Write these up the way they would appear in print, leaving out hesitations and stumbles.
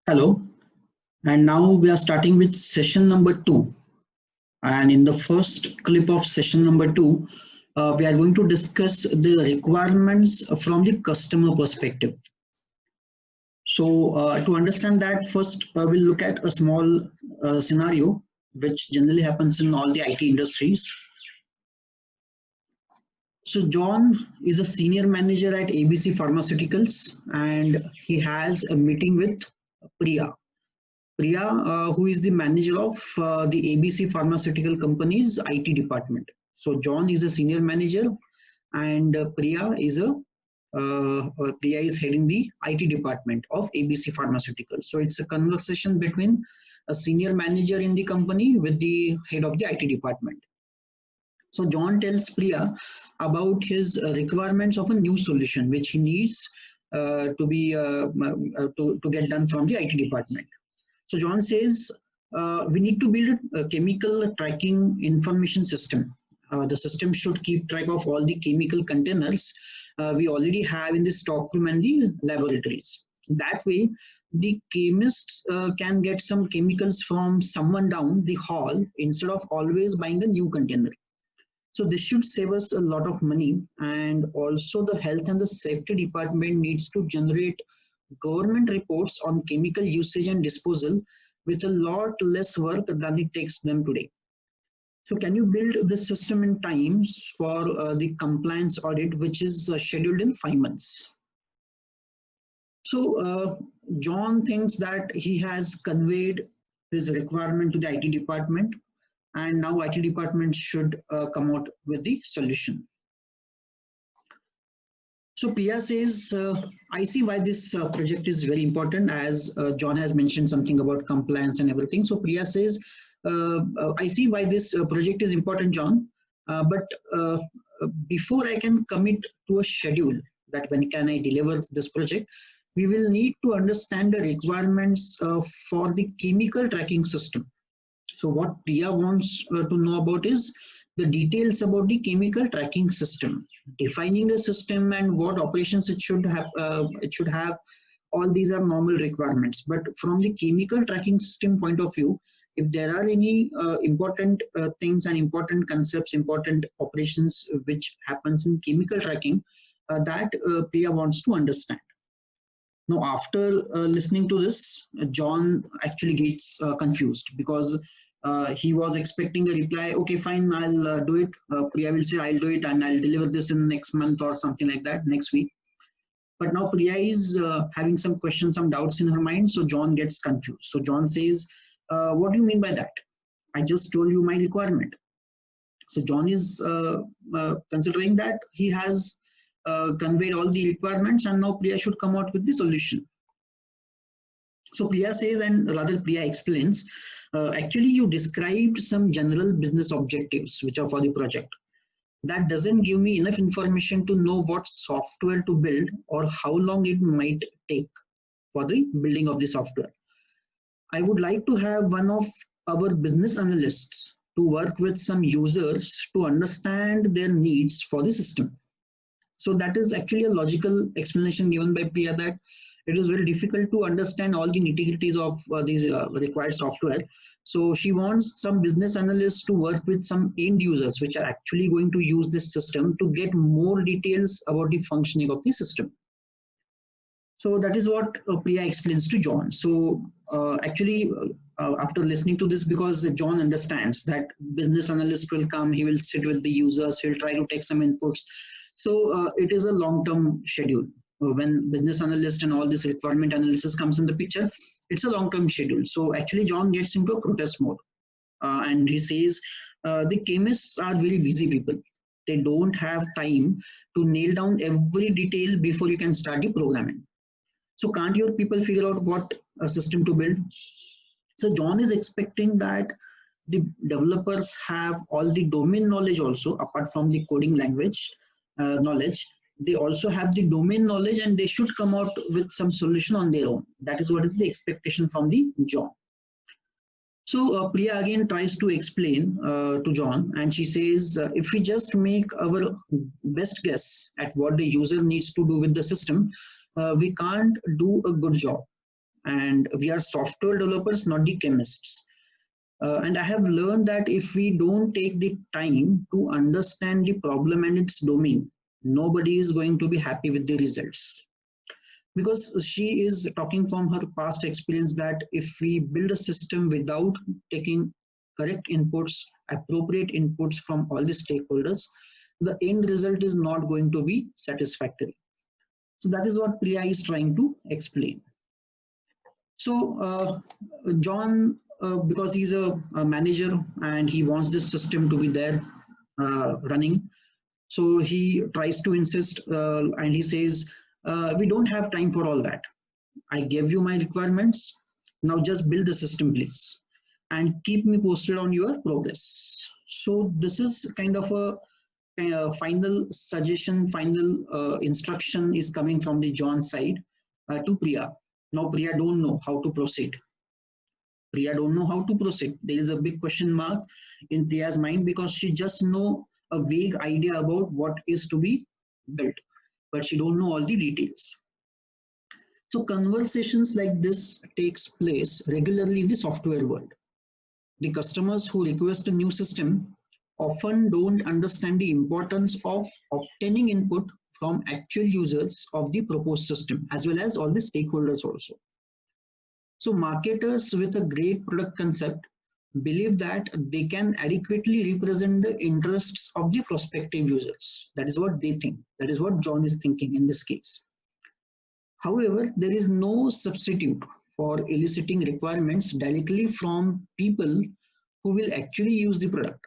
Hello, and now we are starting with session number two. And in the first clip of session number two, we are going to discuss the requirements from the customer perspective. So, to understand that, first we'll look at a small scenario which generally happens in all the IT industries. So, John is a senior manager at ABC Pharmaceuticals, and he has a meeting with Priya. Priya, who is the manager of the ABC Pharmaceutical Company's IT department. So John is a senior manager, and Priya is heading the IT department of ABC Pharmaceuticals. So it's a conversation between a senior manager in the company with the head of the IT department. So John tells Priya about his requirements of a new solution which he needs to get done from the IT department. So John says we need to build a chemical tracking information system. The system should keep track of all the chemical containers we already have in the stockroom and the laboratories. That way, the chemists can get some chemicals from someone down the hall instead of always buying a new container. So this should save us a lot of money, and also the health and the safety department needs to generate government reports on chemical usage and disposal with a lot less work than it takes them today. So can you build this system in times for the compliance audit, which is scheduled in 5 months? So John thinks that he has conveyed his requirement to the IT department, and now IT department should come out with the solution. So Priya says, I see why this project is very important, as John has mentioned something about compliance and everything. So Priya says, I see why this project is important, John, but before I can commit to a schedule that when can I deliver this project, we will need to understand the requirements for the chemical tracking system. So what Priya wants to know about is the details about the chemical tracking system, defining a system and what operations it should have. All these are normal requirements. But from the chemical tracking system point of view, if there are any important things and important concepts, important operations which happens in chemical tracking, that Priya wants to understand. Now, after listening to this, John actually gets confused because he was expecting a reply, okay, fine, I'll do it. Priya will say, I'll do it and I'll deliver this in next month or something like that, next week. But now Priya is having some questions, some doubts in her mind, so John gets confused. So John says, what do you mean by that? I just told you my requirement. So John is considering that he has conveyed all the requirements and now Priya should come out with the solution. So Priya says, and rather Priya explains, actually you described some general business objectives which are for the project. That doesn't give me enough information to know what software to build or how long it might take for the building of the software. I would like to have one of our business analysts to work with some users to understand their needs for the system. So that is actually a logical explanation given by Priya, that it is very difficult to understand all the nitty-gritties of these required software. So she wants some business analysts to work with some end users which are actually going to use this system to get more details about the functioning of the system. So that is what Priya explains to John. So after listening to this, because John understands that business analyst will come, he will sit with the users, he'll try to take some inputs. So it is a long-term schedule. When business analyst and all this requirement analysis comes in the picture, it's a long-term schedule. So actually John gets into a protest mode and he says, the chemists are very busy people. They don't have time to nail down every detail before you can start the programming. So can't your people figure out what system to build? So John is expecting that the developers have all the domain knowledge also, apart from the coding language knowledge. They also have the domain knowledge and they should come out with some solution on their own. That is what is the expectation from the John. So Priya again tries to explain to John, and she says, if we just make our best guess at what the user needs to do with the system, we can't do a good job. and we are software developers, not the chemists. And I have learned that if we don't take the time to understand the problem and its domain, nobody is going to be happy with the results. Because she is talking from her past experience that if we build a system without taking correct inputs, appropriate inputs from all the stakeholders, the end result is not going to be satisfactory. So that is what Priya is trying to explain. So John, because he's a manager and he wants this system to be there running, so he tries to insist and he says, we don't have time for all that. I gave you my requirements. Now just build the system, please, and keep me posted on your progress. So this is kind of a final suggestion, final instruction is coming from the John side to Priya. Now Priya don't know how to proceed. Priya don't know how to proceed. There is a big question mark in Priya's mind because she just know a vague idea about what is to be built, but she don't know all the details. So conversations like this takes place regularly in the software world. The customers who request a new system often don't understand the importance of obtaining input from actual users of the proposed system, as well as all the stakeholders also. So marketers with a great product concept believe that they can adequately represent the interests of the prospective users. That is what they think. That is what John is thinking in this case. However, there is no substitute for eliciting requirements directly from people who will actually use the product.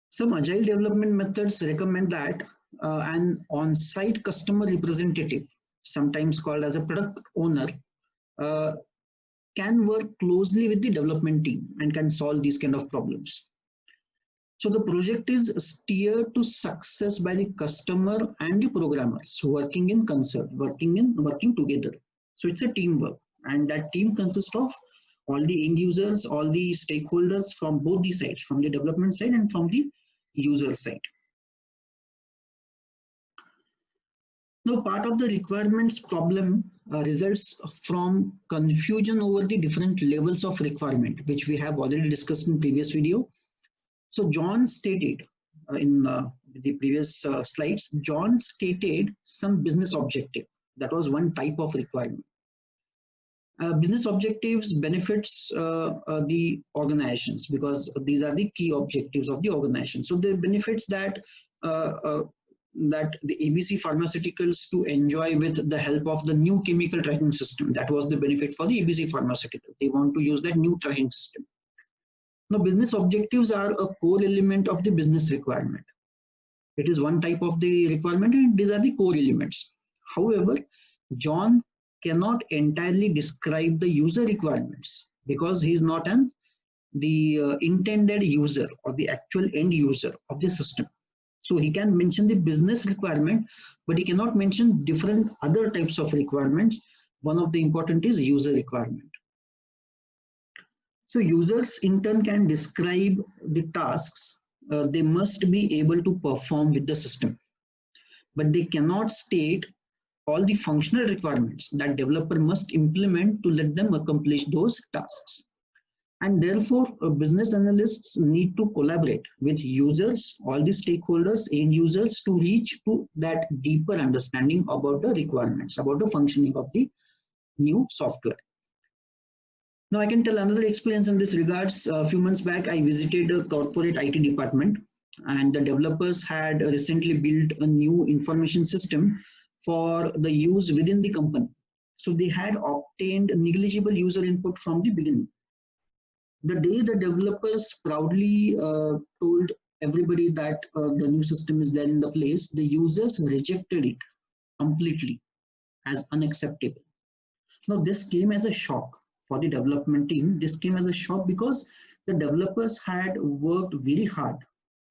Some agile development methods recommend that an on-site customer representative, sometimes called as a product owner, can work closely with the development team and can solve these kind of problems. So the project is steered to success by the customer and the programmers working in concert, working together. So it's a teamwork, and that team consists of all the end users, all the stakeholders from both the sides, from the development side and from the user side. Now, part of the requirements problem results from confusion over the different levels of requirement, which we have already discussed in previous video. So John stated in the previous slides, John stated some business objective. That was one type of requirement. Business objectives benefits the organizations because these are the key objectives of the organization. So the benefits that that the ABC Pharmaceuticals to enjoy with the help of the new chemical tracking system. That was the benefit for the ABC Pharmaceutical. They want to use that new tracking system. Now, business objectives are a core element of the business requirement. It is one type of the requirement and these are the core elements. However, John cannot entirely describe the user requirements because he is not the intended user or the actual end user of the system. So he can mention the business requirement, but he cannot mention different other types of requirements. One of the important is user requirement. So users in turn can describe the tasks they must be able to perform with the system, but they cannot state all the functional requirements that developer must implement to let them accomplish those tasks. And therefore, business analysts need to collaborate with users, all the stakeholders, end users to reach to that deeper understanding about the requirements, about the functioning of the new software. Now I can tell another experience in this regards. A few months back, I visited a corporate IT department and the developers had recently built a new information system for the use within the company. So they had obtained negligible user input from the beginning. The day the developers proudly told everybody that the new system is there in the place, the users rejected it completely as unacceptable. Now this came as a shock for the development team. This came as a shock because the developers had worked very hard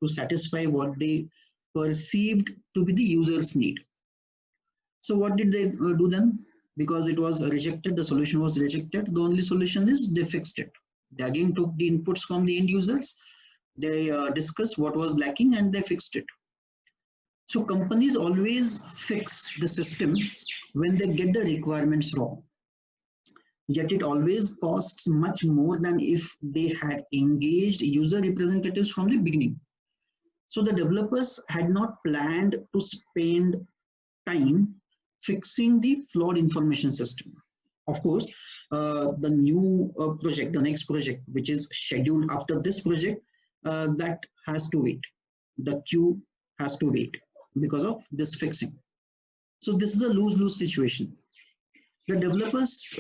to satisfy what they perceived to be the user's need. So what did they do then? Because it was rejected, the solution was rejected, the only solution is they fixed it. They again took the inputs from the end users, they discussed what was lacking and they fixed it. So companies always fix the system when they get the requirements wrong. yet it always costs much more than if they had engaged user representatives from the beginning. So the developers had not planned to spend time fixing the flawed information system. Of course, the new project, the next project, which is scheduled after this project, that has to wait. The queue has to wait because of this fixing. So this is a lose-lose situation. The developers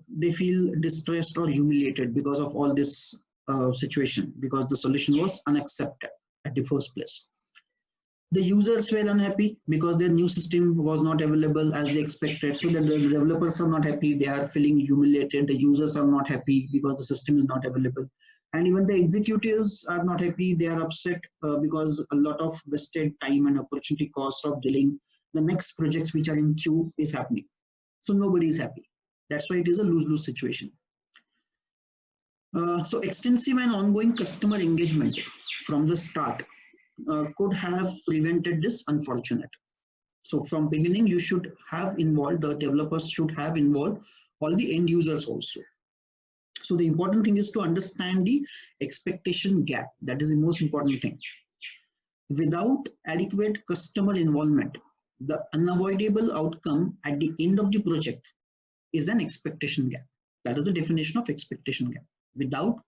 they feel distressed or humiliated because of all this situation, because the solution was unaccepted at the first place. The users were unhappy because their new system was not available as they expected. So the developers are not happy, they are feeling humiliated. The users are not happy because the system is not available. And even the executives are not happy, they are upset because a lot of wasted time and opportunity cost of dealing the next projects which are in queue is happening. So nobody is happy. That's why it is a lose-lose situation. So extensive and ongoing customer engagement from the start could have prevented this unfortunate. So from beginning, you should have involved, the developers should have involved all the end users also. So the important thing is to understand the expectation gap. That is the most important thing. Without adequate customer involvement, the unavoidable outcome at the end of the project is an expectation gap. That is the definition of expectation gap. Without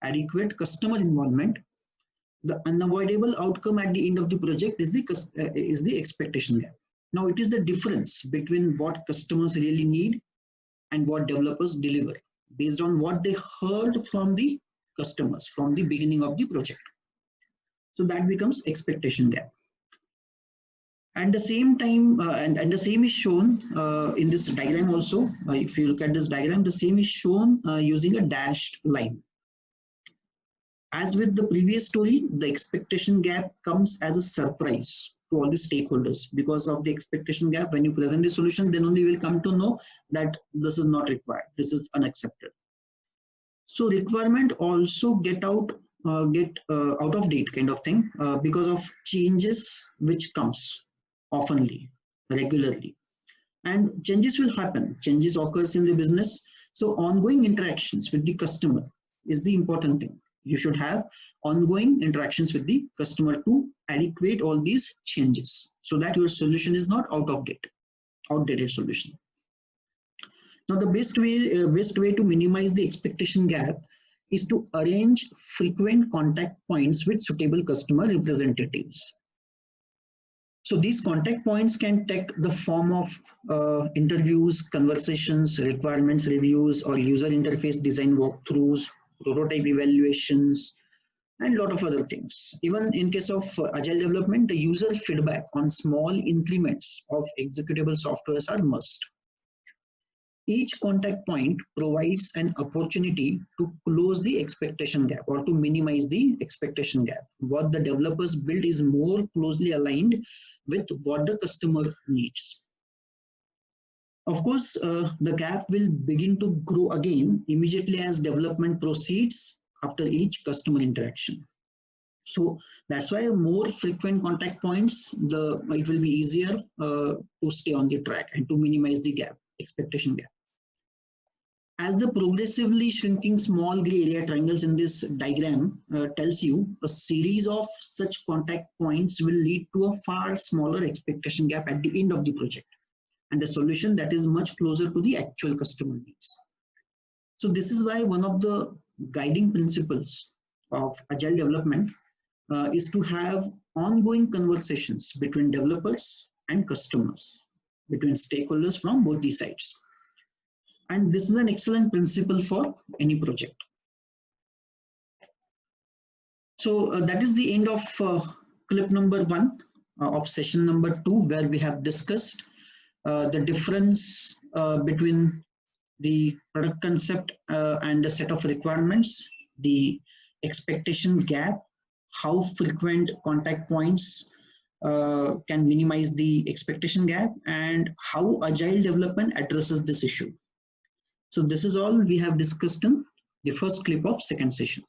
adequate customer involvement, the unavoidable outcome at the end of the project is the expectation gap. Now it is the difference between what customers really need and what developers deliver based on what they heard from the customers from the beginning of the project. So that becomes expectation gap. At the same time, and the same is shown in this diagram also. If you look at this diagram, the same is shown using a dashed line. As with the previous story, the expectation gap comes as a surprise to all the stakeholders. Because of the expectation gap, when you present a solution, then only will come to know that this is not required, this is unaccepted. So requirement also get out of date kind of thing because of changes which comes oftenly, regularly, and changes will happen. Changes occurs in the business. So ongoing interactions with the customer is the important thing. You should have ongoing interactions with the customer to adequate all these changes so that your solution is not outdated solution. Now the best way to minimize the expectation gap is to arrange frequent contact points with suitable customer representatives. So these contact points can take the form of interviews, conversations, requirements reviews, or user interface design walkthroughs, prototype evaluations, and a lot of other things. Even in case of agile development, the user feedback on small increments of executable softwares are must. Each contact point provides an opportunity to close the expectation gap or to minimize the expectation gap. What the developers build is more closely aligned with what the customer needs. Of course, the gap will begin to grow again immediately as development proceeds after each customer interaction. So that's why more frequent contact points, it will be easier to stay on the track and to minimize the gap, expectation gap. As the progressively shrinking small gray area triangles in this diagram tells you, a series of such contact points will lead to a far smaller expectation gap at the end of the project, and a solution that is much closer to the actual customer needs. So this is why one of the guiding principles of agile development is to have ongoing conversations between developers and customers, between stakeholders from both the sides. And this is an excellent principle for any project. So that is the end of clip number 1 of session number 2, where we have discussed the difference between the product concept and a set of requirements, the expectation gap, how frequent contact points can minimize the expectation gap, and how agile development addresses this issue. So this is all we have discussed in the first clip of second session.